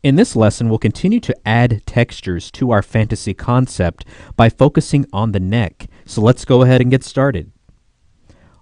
In this lesson, we'll continue to add textures to our fantasy concept by focusing on the neck. So let's go ahead and get started.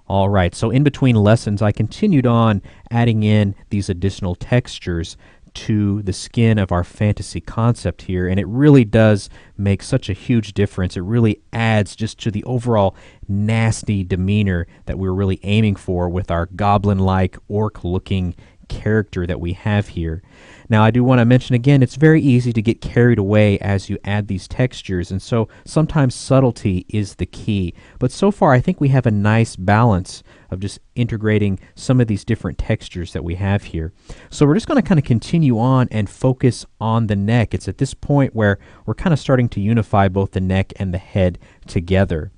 All right, so in between lessons, I continued on adding in these additional textures to the skin of our fantasy concept here, and it really does make such a huge difference. It really adds just to the overall nasty demeanor that we're really aiming for with our goblin-like, orc-looking character that we have here. Now, I do want to mention again, it's very easy to get carried away as you add these textures, and so sometimes subtlety is the key. But so far, I think we have a nice balance of just integrating some of these different textures that we have here. So we're just going to kind of continue on and focus on the neck. It's at this point where we're kind of starting to unify both the neck and the head together.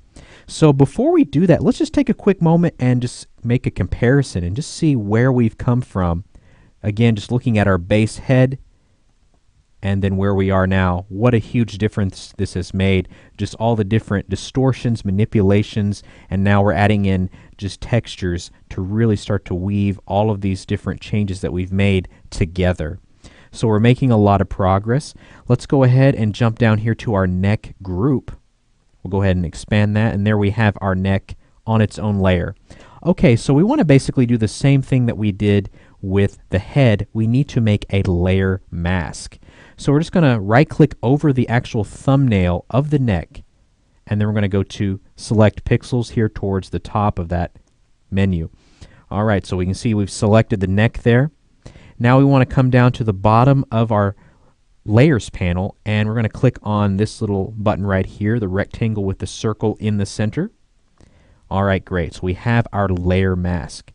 So before we do that, let's just take a quick moment and just make a comparison and just see where we've come from. Again, just looking at our base head and then where we are now. What a huge difference this has made. Just all the different distortions, manipulations, and now we're adding in just textures to really start to weave all of these different changes that we've made together. So we're making a lot of progress. Let's go ahead and jump down here to our neck group. We'll go ahead and expand that, and there we have our neck on its own layer. Okay, so we want to basically do the same thing that we did with the head. We need to make a layer mask. So we're just going to right-click over the actual thumbnail of the neck, and then we're going to go to Select Pixels here towards the top of that menu. All right, so we can see we've selected the neck there. Now we want to come down to the bottom of our Layers panel, and we're going to click on this little button right here, the rectangle with the circle in the center. All right, great. So we have our layer mask.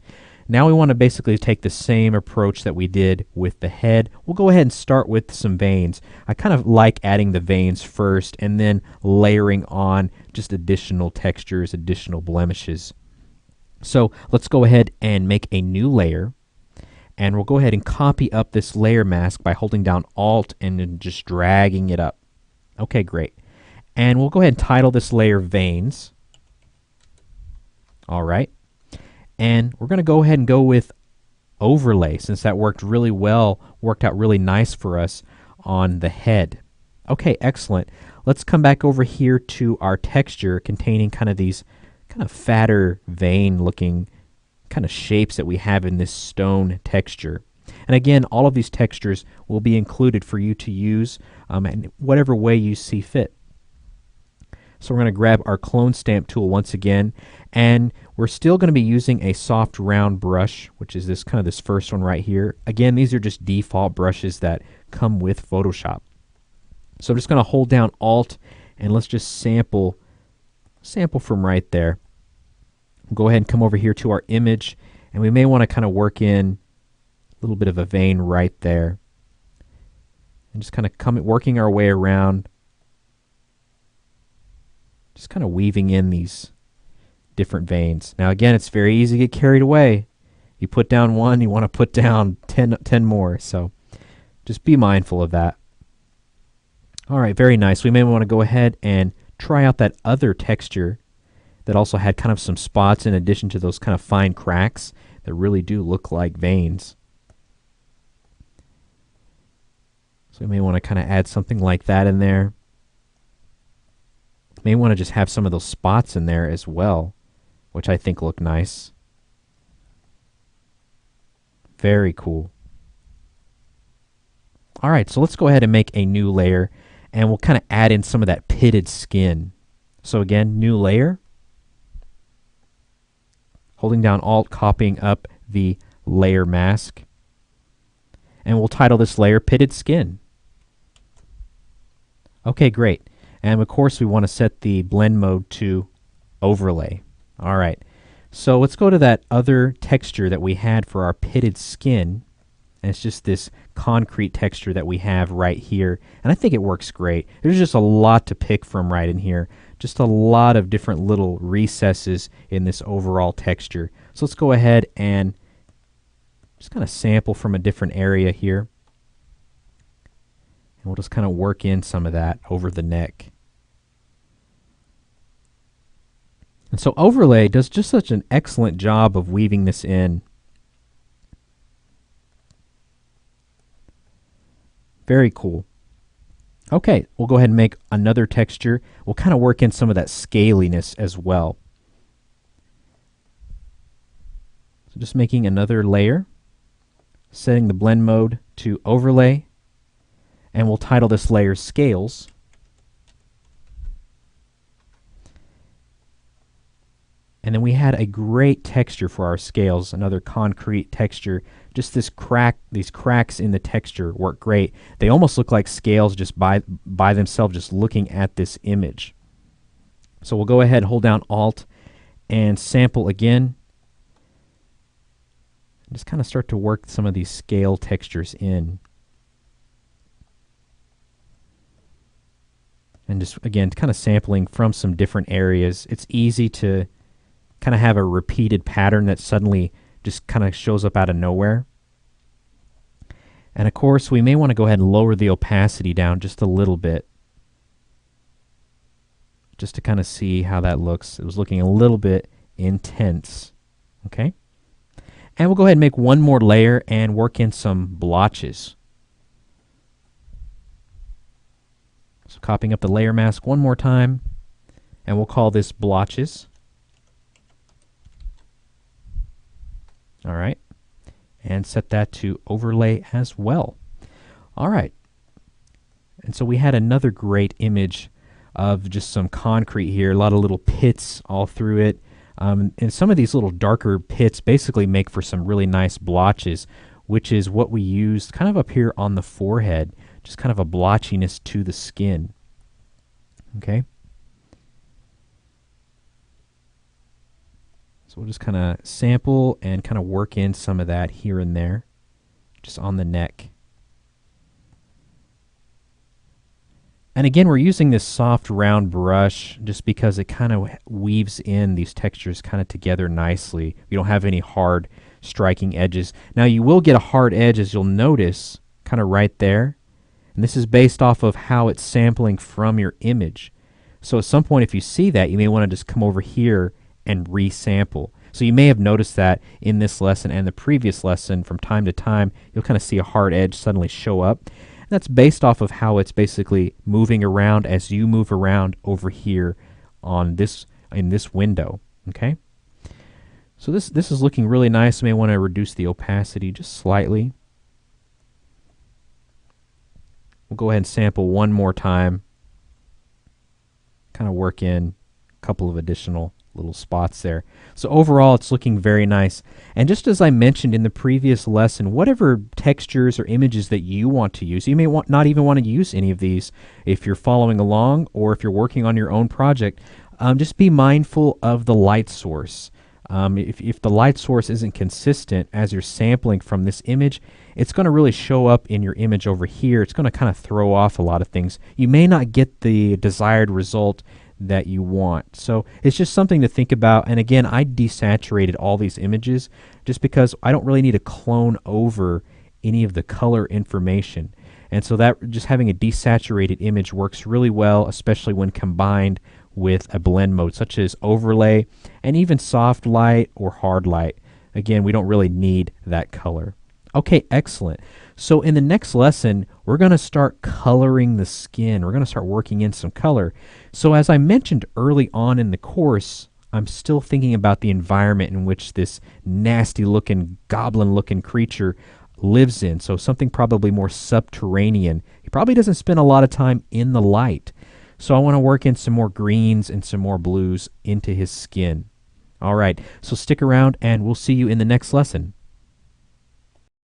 Now we want to basically take the same approach that we did with the head. We'll go ahead and start with some veins. I kind of like adding the veins first and then layering on just additional textures, additional blemishes. So let's go ahead and make a new layer. And we'll go ahead and copy up this layer mask by holding down Alt and then just dragging it up. Okay, great. And we'll go ahead and title this layer Veins. All right. And we're going to go ahead and go with Overlay, since that worked really well, worked out really nice for us on the head. Okay, excellent. Let's come back over here to our texture containing kind of these kind of fatter vein looking kind of shapes that we have in this stone texture. And again, all of these textures will be included for you to use in whatever way you see fit. So we're going to grab our clone stamp tool once again, and we're still going to be using a soft round brush, which is this kind of this first one right here. Again, these are just default brushes that come with Photoshop. So I'm just going to hold down Alt and let's just sample from right there. We'll go ahead and come over here to our image, and we may want to kind of work in a little bit of a vein right there. And just kind of working our way around, just kind of weaving in these different veins. Now again, it's very easy to get carried away. You put down one, you want to put down 10 more, so just be mindful of that. All right, very nice. We may want to go ahead and try out that other texture that also had kind of some spots in addition to those kind of fine cracks that really do look like veins. So we may want to kind of add something like that in there. May want to just have some of those spots in there as well, which I think look nice. Very cool. All right, so let's go ahead and make a new layer, and we'll kind of add in some of that pitted skin. So again, new layer. Holding down Alt, copying up the layer mask. And we'll title this layer Pitted Skin. Okay, great. And of course, we want to set the blend mode to Overlay. All right. So let's go to that other texture that we had for our pitted skin. And it's just this concrete texture that we have right here. And I think it works great. There's just a lot to pick from right in here. Just a lot of different little recesses in this overall texture. So let's go ahead and just kind of sample from a different area here. And we'll just kind of work in some of that over the neck. And so Overlay does just such an excellent job of weaving this in. Very cool. Okay, we'll go ahead and make another texture. We'll kind of work in some of that scaliness as well. So just making another layer, setting the blend mode to overlay, and we'll title this layer Scales. And then we had a great texture for our scales, another concrete texture. Just these cracks in the texture work great. They almost look like scales just by themselves, just looking at this image. So we'll go ahead and hold down Alt and sample again. Just kind of start to work some of these scale textures in. And just, again, kind of sampling from some different areas. It's easy to kind of have a repeated pattern that suddenly just kind of shows up out of nowhere. And of course, we may want to go ahead and lower the opacity down just a little bit, just to kind of see how that looks. It was looking a little bit intense. Okay? And we'll go ahead and make one more layer and work in some blotches. So copying up the layer mask one more time, and we'll call this blotches. All right, and set that to overlay as well. All right, and so we had another great image of just some concrete here, a lot of little pits all through it. And some of these little darker pits basically make for some really nice blotches, which is what we used kind of up here on the forehead, just kind of a blotchiness to the skin. Okay. So we'll just kind of sample and kind of work in some of that here and there, just on the neck. And again, we're using this soft round brush just because it kind of weaves in these textures kind of together nicely. We don't have any hard striking edges. Now you will get a hard edge, as you'll notice, kind of right there. And this is based off of how it's sampling from your image. So at some point, if you see that, you may want to just come over here and resample. So you may have noticed that in this lesson and the previous lesson, from time to time, you'll kind of see a hard edge suddenly show up. And that's based off of how it's basically moving around as you move around over here on this, in this window. Okay. So this is looking really nice. You may want to reduce the opacity just slightly. We'll go ahead and sample one more time. Kind of work in a couple of additional little spots there. So overall, it's looking very nice. And just as I mentioned in the previous lesson, whatever textures or images that you want to use, you may not even want to use any of these if you're following along or if you're working on your own project. Just be mindful of the light source. If the light source isn't consistent as you're sampling from this image, it's going to really show up in your image over here. It's going to kind of throw off a lot of things. You may not get the desired result that you want. So it's just something to think about. And again, I desaturated all these images just because I don't really need to clone over any of the color information. And so that just having a desaturated image works really well, especially when combined with a blend mode such as overlay and even soft light or hard light. Again, we don't really need that color. Okay, excellent. So in the next lesson, we're going to start coloring the skin. We're going to start working in some color. So as I mentioned early on in the course, I'm still thinking about the environment in which this nasty looking, goblin looking creature lives in. So something probably more subterranean. He probably doesn't spend a lot of time in the light. So I want to work in some more greens and some more blues into his skin. All right, so stick around and we'll see you in the next lesson.